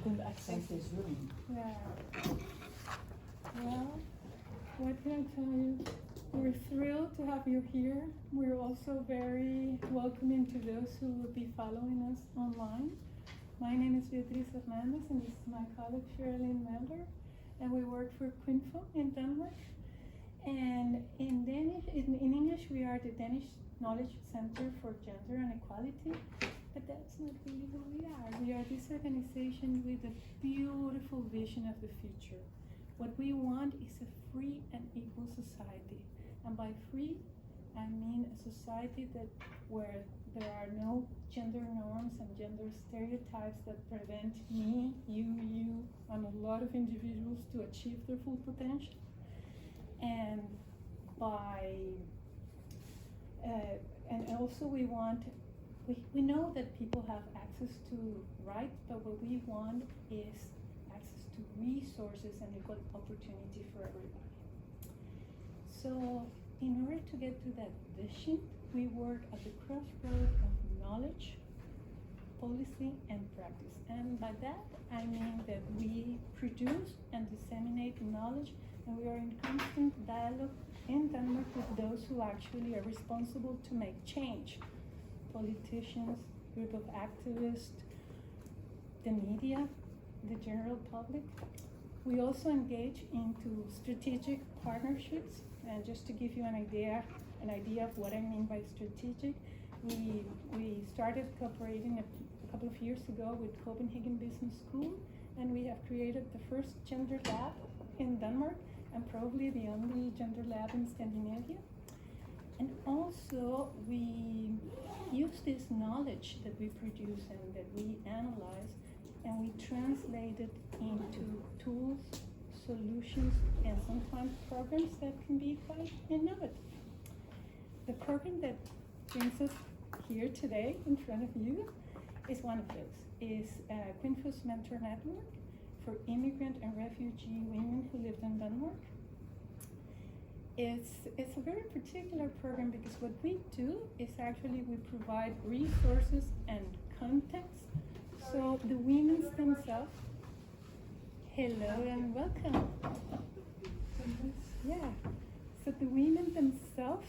couldn't access this room. Yeah. Well, what can I tell you? We're thrilled to have you here. We're also very welcoming to those who will be following us online. My name is Beatriz Hernandez, and this is my colleague Sherilyn Melder, and we work for KVINFO in Denmark. And in Danish, in English, we are the Danish Knowledge Center for Gender and Equality, but that's not really who we are. We are this organization with a beautiful vision of the future. What we want is a free and equal society. And by free, I mean a society where there are no gender norms and gender stereotypes that prevent me, you, and a lot of individuals to achieve their full potential. And and also we know that people have access to rights, but what we want is access to resources and equal opportunity for everybody. So in order to get to that vision, we work at the crossroad of knowledge, policy, and practice. And by that, I mean that we produce and disseminate knowledge, and we are in constant dialogue in Denmark with those who actually are responsible to make change. Politicians, group of activists, the media, the general public. We also engage into strategic partnerships, and just to give you an idea of what I mean by strategic, we started cooperating a couple of years ago with Copenhagen Business School, and we have created the first gender lab in Denmark, and probably the only gender lab in Scandinavia. And also we use this knowledge that we produce and that we analyze, and we translate it into tools, solutions, and sometimes programs that can be quite innovative. The program that brings us here today in front of you is one of those. Is KVINFO's Mentor Network for immigrant and refugee women who lived in Denmark. It's a very particular program because what we do is actually we provide resources and context. So the women themselves, hello and welcome. Yeah, so the women themselves,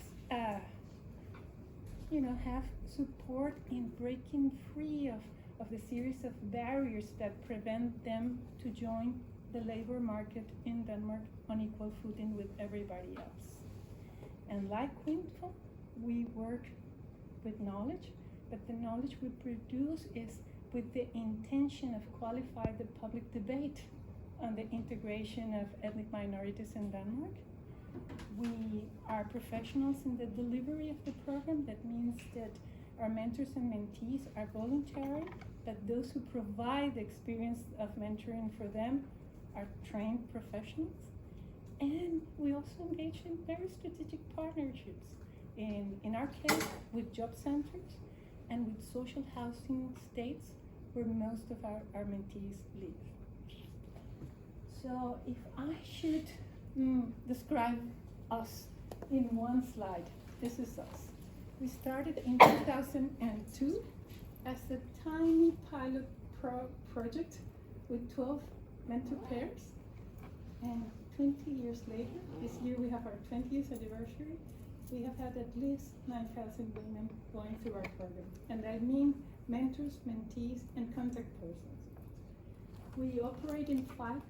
have support in breaking free of the series of barriers that prevent them to join the labor market in Denmark on equal footing with everybody else. And like KVINFO, we work with knowledge, but the knowledge we produce is with the intention of qualify the public debate on the integration of ethnic minorities in Denmark. We are professionals in the delivery of the program. That means that our mentors and mentees are voluntary, but those who provide the experience of mentoring for them are trained professionals. And we also engage in very strategic partnerships, in our case with job centers and with social housing states where most of our mentees live. So if I should describe us in one slide, this is us. We started in 2002 as a tiny pilot project with 12 mentor pairs, and 20 years later, this year we have our 20th anniversary, we have had at least 9,000 women going through our program. And I mean mentors, mentees, and contact persons. We operate in 5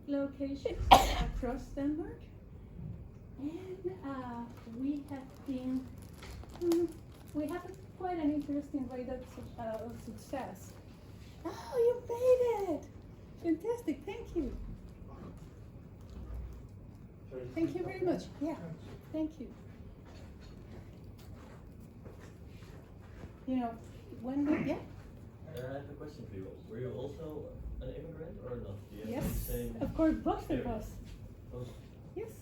locations across Denmark, and we have quite an interesting rate of success. Oh, you made it! Fantastic, thank you. Thank you very much. Yeah, thank you. When we I have a question for you. Were you also an immigrant or not? Do you have yes, the same of course, both of experience? us. Both. Yes.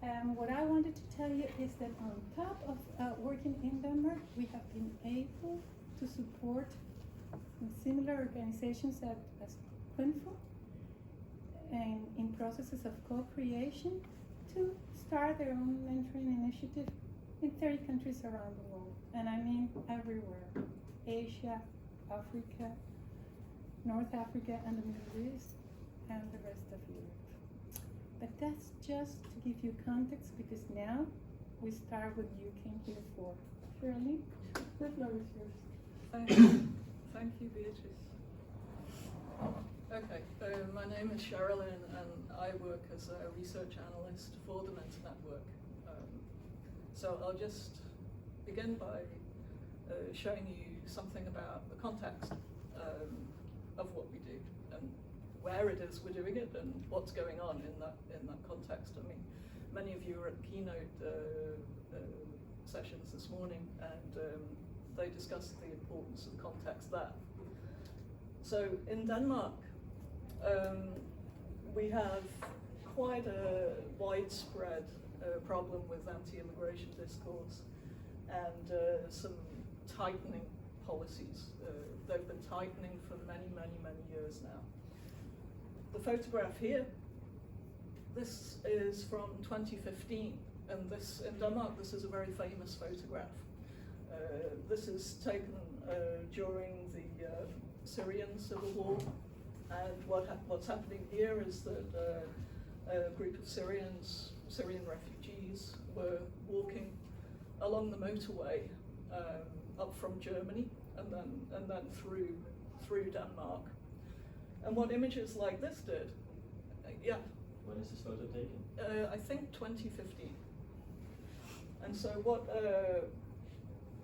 and what I wanted to tell you is that on top of working in Denmark, we have been able to support similar organizations as KVINFO and in processes of co-creation to start their own mentoring initiative in 30 countries around the world. And I mean everywhere. Asia, Africa, North Africa and the Middle East, and the rest of Europe. But that's just to give you context, because now we start what you came here for. Shirley, the floor is yours. Thank you, Beatrice. Okay, my name is Sherilyn and I work as a research analyst for the Mentor Network. So I'll just begin by showing you something about the context of what we do and where it is we're doing it and what's going on in that context. I mean, many of you were at the keynote sessions this morning, and they discussed the importance of context there. So in Denmark, we have quite a widespread problem with anti-immigration discourse and some tightening policies. They've been tightening for many, many, many years now. The photograph here, this is from 2015, and this in Denmark, this is a very famous photograph. This is taken during the Syrian civil war, and what's happening here is that a group of Syrian refugees were walking along the motorway up from Germany and then through Denmark. And what images like this did, When is this photo taken? I think 2015. And so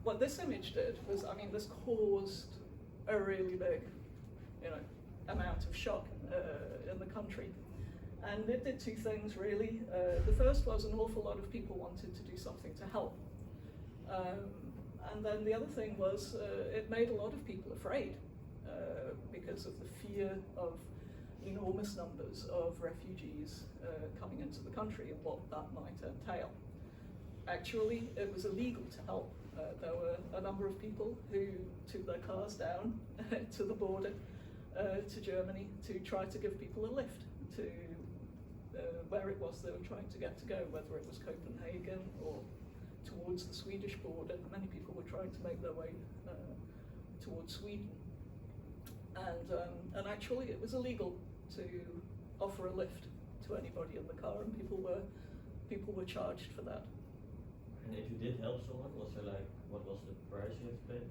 what this image did was, I mean, this caused a really big, amount of shock in the country. And it did two things really. The first was an awful lot of people wanted to do something to help. And then the other thing was it made a lot of people afraid because of the fear of enormous numbers of refugees coming into the country and what that might entail. Actually, it was illegal to help. There were a number of people who took their cars down to the border to Germany to try to give people a lift to where it was they were trying to get to go, whether it was Copenhagen or towards the Swedish border. Many people were trying to make their way towards Sweden. And actually it was illegal to offer a lift to anybody in the car, and people were charged for that. And if you did help someone, was there what was the price you had to pay?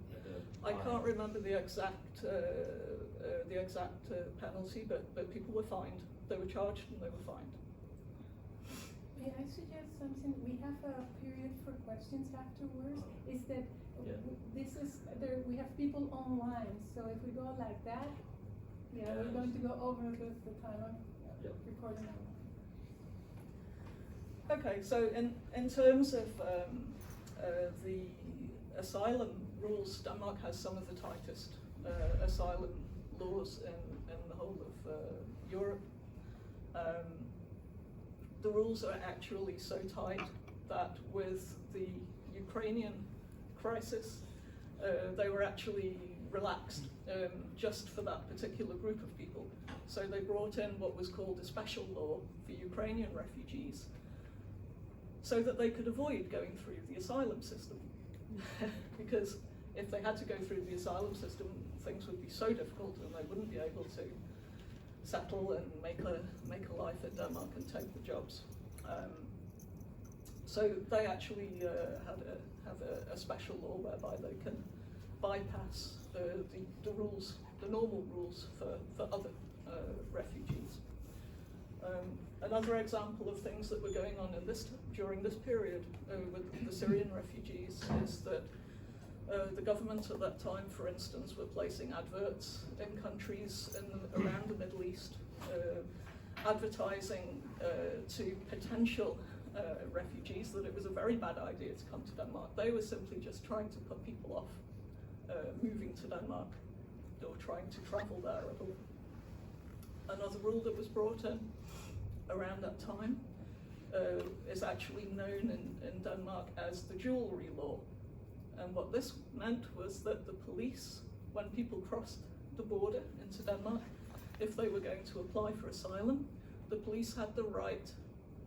I can't remember the exact penalty, but people were fined. They were charged and they were fined. May I suggest something? We have a period for questions afterwards. Is that we have people online, so if we go like that, we're going to go over the time of recording. Okay, so in terms of the asylum rules, Denmark has some of the tightest asylum laws in the whole of Europe. The rules are actually so tight that with the Ukrainian crisis, they were actually relaxed just for that particular group of people. So they brought in what was called a special law for Ukrainian refugees so that they could avoid going through the asylum system. Because if they had to go through the asylum system, things would be so difficult and they wouldn't be able to settle and make a life in Denmark and take the jobs. So they actually have a special law whereby they can bypass the rules, the normal rules for other refugees. Another example of things that were going on during this period with the Syrian refugees is that the government at that time, for instance, were placing adverts in countries around the Middle East, advertising to potential refugees that it was a very bad idea to come to Denmark. They were simply just trying to put people off moving to Denmark or trying to travel there at all. Another rule that was brought in around that time is actually known in Denmark as the jewellery law. And what this meant was that the police, when people crossed the border into Denmark, if they were going to apply for asylum, the police had the right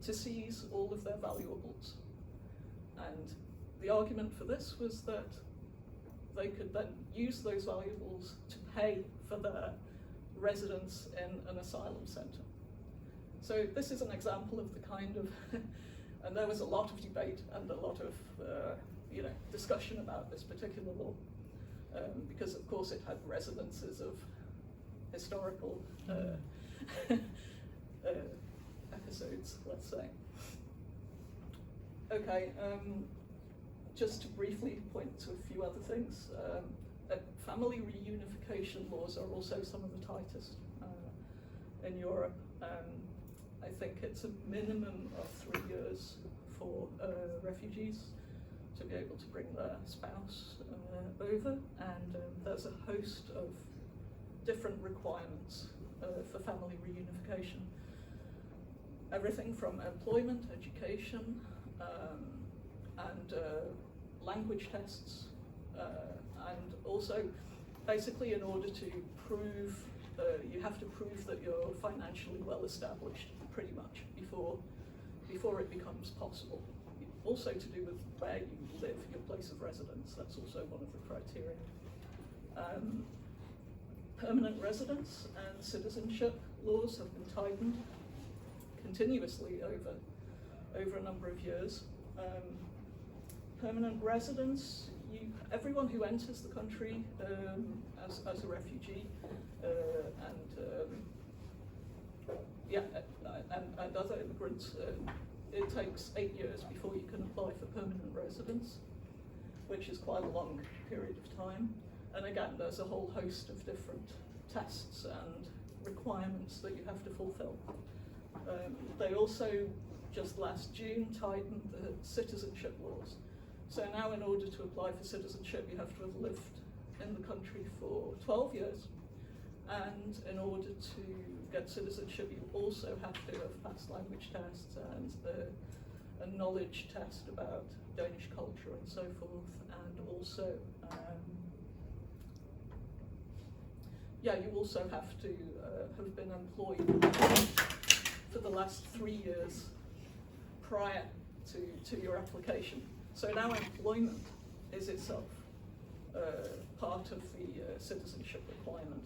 to seize all of their valuables. And the argument for this was that they could then use those valuables to pay for their residence in an asylum centre. So this is an example of the kind of, and there was a lot of debate and a lot of discussion about this particular law, because of course it had residences of historical episodes, let's say. Okay, just to briefly point to a few other things. Family reunification laws are also some of the tightest in Europe. I think it's a minimum of 3 years for refugees to be able to bring their spouse over, and there's a host of different requirements for family reunification. Everything from employment, education, and language tests, and also basically in order to prove, you have to prove that you're financially well established pretty much before it becomes possible. Also to do with where you live, your place of residence, that's also one of the criteria. Permanent residence and citizenship laws have been tightened continuously over a number of years. Permanent residence, everyone who enters the country as a refugee and other immigrants, it takes 8 years before you can apply for permanent residence, which is quite a long period of time. And again, there's a whole host of different tests and requirements that you have to fulfill. They also, just last June, tightened the citizenship laws. So now in order to apply for citizenship, you have to have lived in the country for 12 years. And in order to get citizenship, you also have to have passed language tests and a knowledge test about Danish culture and so forth. And also, you also have to have been employed for the last 3 years prior to your application. So now employment is itself part of the citizenship requirement.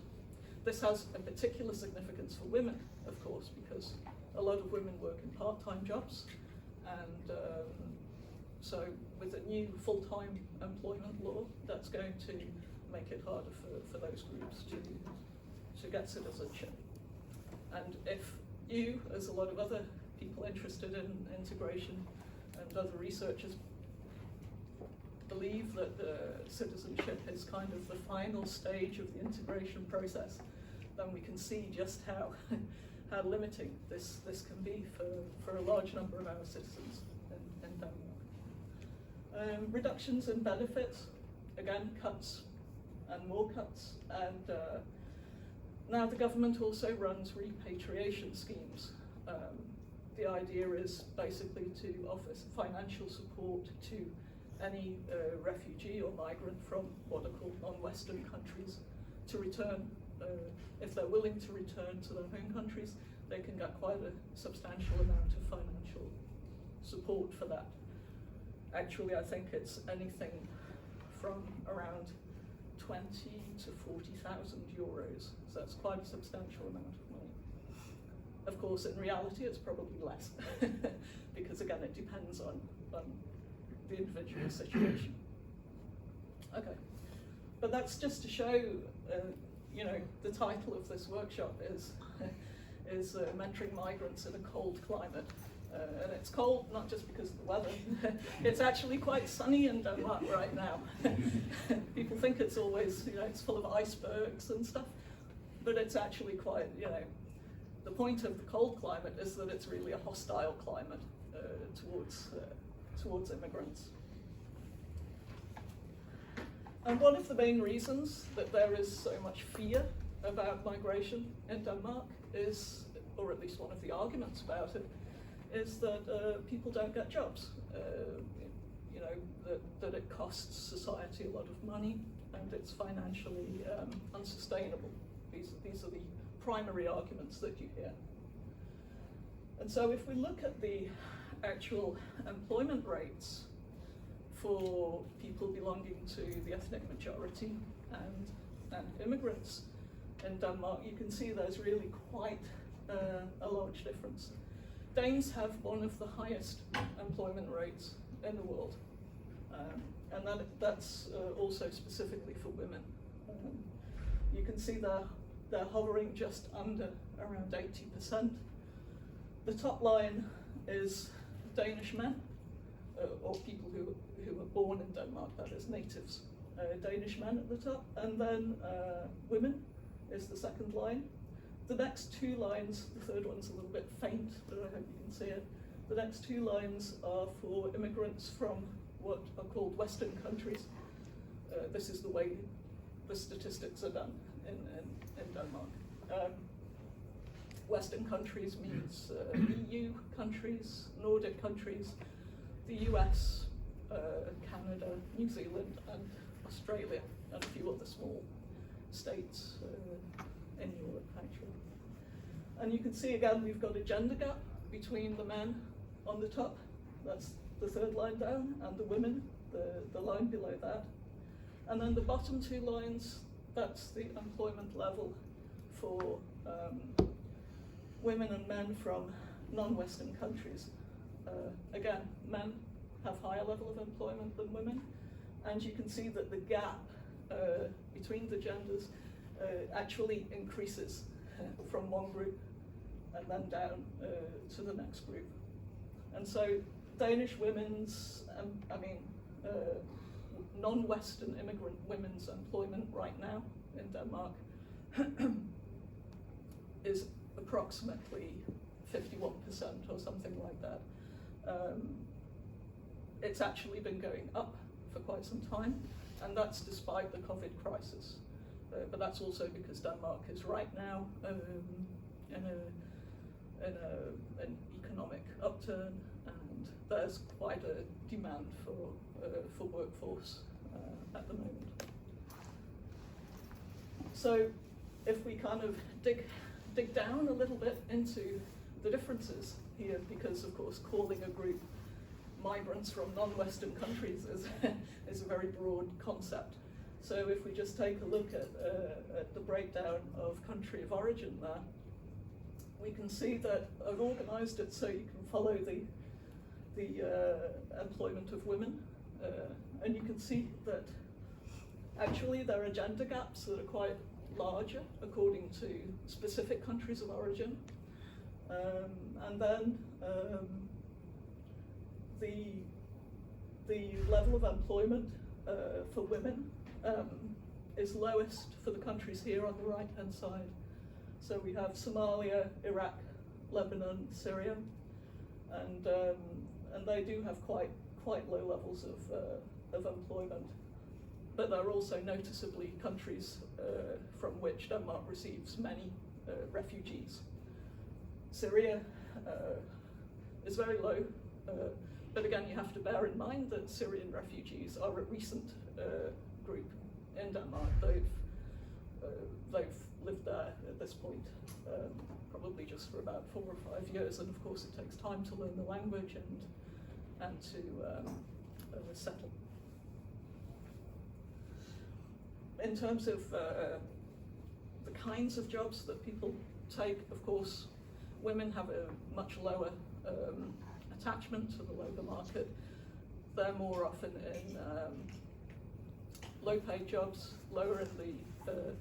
This has a particular significance for women, of course, because a lot of women work in part-time jobs, and so with a new full-time employment law, that's going to make it harder for those groups to get citizenship. And if you, as a lot of other people interested in integration and other researchers, believe that citizenship is kind of the final stage of the integration process, then we can see just how limiting this can be for a large number of our citizens in Denmark. Reductions in benefits, again, cuts and more cuts, and now the government also runs repatriation schemes. The idea is basically to offer financial support to any refugee or migrant from what are called non-Western countries to return. If they're willing to return to their home countries, they can get quite a substantial amount of financial support for that. Actually, I think it's anything from around 20 to 40,000 euros. So that's quite a substantial amount of money. Of course, in reality, it's probably less because again, it depends on the individual situation. Okay, but that's just to show, the title of this workshop is mentoring migrants in a cold climate. And it's cold not just because of the weather, it's actually quite sunny in Denmark right now. People think it's always, it's full of icebergs and stuff, but it's actually quite, the point of the cold climate is that it's really a hostile climate towards immigrants. And one of the main reasons that there is so much fear about migration in Denmark is, or at least one of the arguments about it, is that people don't get jobs. That it costs society a lot of money and it's financially unsustainable. These are the primary arguments that you hear. And so if we look at the actual employment rates for people belonging to the ethnic majority and immigrants in Denmark, you can see there's really quite a large difference. Danes have one of the highest employment rates in the world, and that's also specifically for women. You can see they're hovering just under around 80%. The top line is Danish men, or people who were born in Denmark, that is natives. Danish men at the top, and then women is the second line. The next two lines, the third one's a little bit faint, but I hope you can see it. The next two lines are for immigrants from what are called Western countries. This is the way the statistics are done in Denmark. Western countries means EU countries, Nordic countries, the US, Canada, New Zealand, and Australia, and a few other small states in Europe, actually. And you can see again, we've got a gender gap between the men on the top, that's the third line down, and the women, the line below that. And then the bottom two lines, that's the employment level for women and men from non-Western countries. Again, men have higher level of employment than women, and you can see that the gap between the genders actually increases from one group and then down to the next group. And so Danish women's, non-Western immigrant women's employment right now in Denmark is approximately 51% or something like that. It's actually been going up for quite some time, and that's despite the COVID crisis. But that's also because Denmark is right now in an economic upturn, and there's quite a demand for workforce at the moment. So if we kind of dig down a little bit into the differences here, because of course calling a group migrants from non-Western countries is a very broad concept. So if we just take a look at the breakdown of country of origin there, we can see that I've organized it so you can follow the employment of women, and you can see that actually there are gender gaps that are quite larger according to specific countries of origin, and then the level of employment for women is lowest for the countries here on the right hand side. So we have Somalia, Iraq, Lebanon, Syria, and they do have quite low levels of employment. But there are also noticeably countries from which Denmark receives many refugees. Syria is very low, but again you have to bear in mind that Syrian refugees are a recent group in Denmark. They've lived there at this point probably just for about 4 or 5 years, and of course it takes time to learn the language and to settle. In terms of the kinds of jobs that people take, of course, women have a much lower attachment to the labour market. They're more often in low-paid jobs, lower in the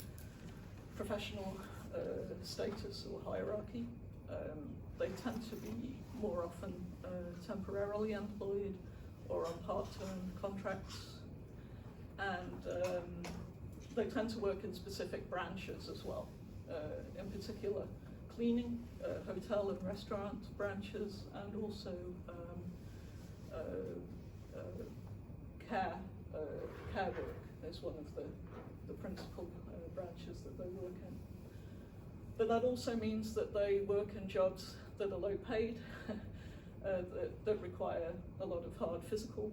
professional status or hierarchy. They tend to be more often temporarily employed or on part-term contracts, and they tend to work in specific branches as well, in particular cleaning, hotel and restaurant branches, and also care work is one of the principal branches that they work in. But that also means that they work in jobs that are low paid, that require a lot of hard physical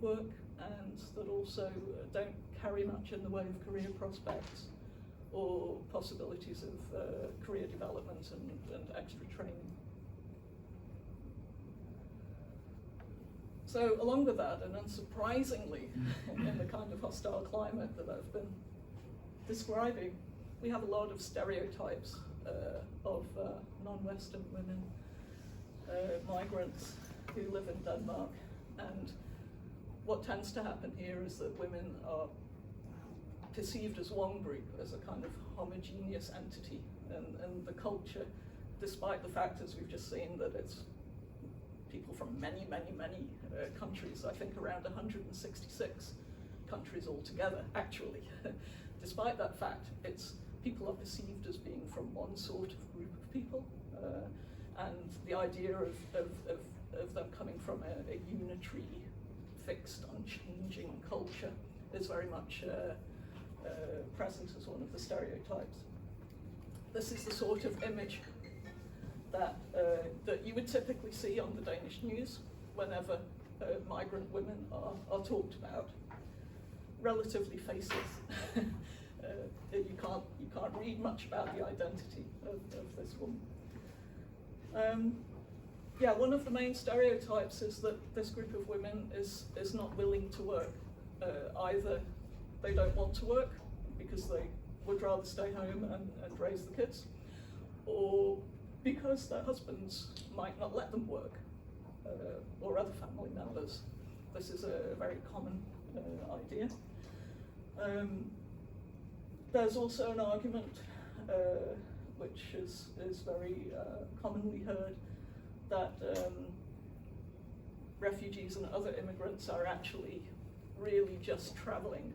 work, and that also don't carry much in the way of career prospects or possibilities of career development and extra training. So along with that, and unsurprisingly, in the kind of hostile climate that I've been describing, we have a lot of stereotypes of non-Western women, migrants who live in Denmark. And what tends to happen here is that women are perceived as one group, as a kind of homogeneous entity, and the culture, despite the fact, as we've just seen, that it's people from many countries, I think around 166 countries altogether, actually. Despite that fact, people are perceived as being from one sort of group of people, and the idea of them coming from a unitary, fixed, unchanging culture is very much present as one of the stereotypes. This is the sort of image that you would typically see on the Danish news whenever migrant women are talked about. Relatively faceless. You can't read much about the identity of this woman. Yeah, one of the main stereotypes is that this group of women is not willing to work. Either they don't want to work because they would rather stay home and raise the kids, or because their husbands might not let them work, or other family members. This is a very common idea. There's also an argument, which is very commonly heard, that refugees and other immigrants are actually really just traveling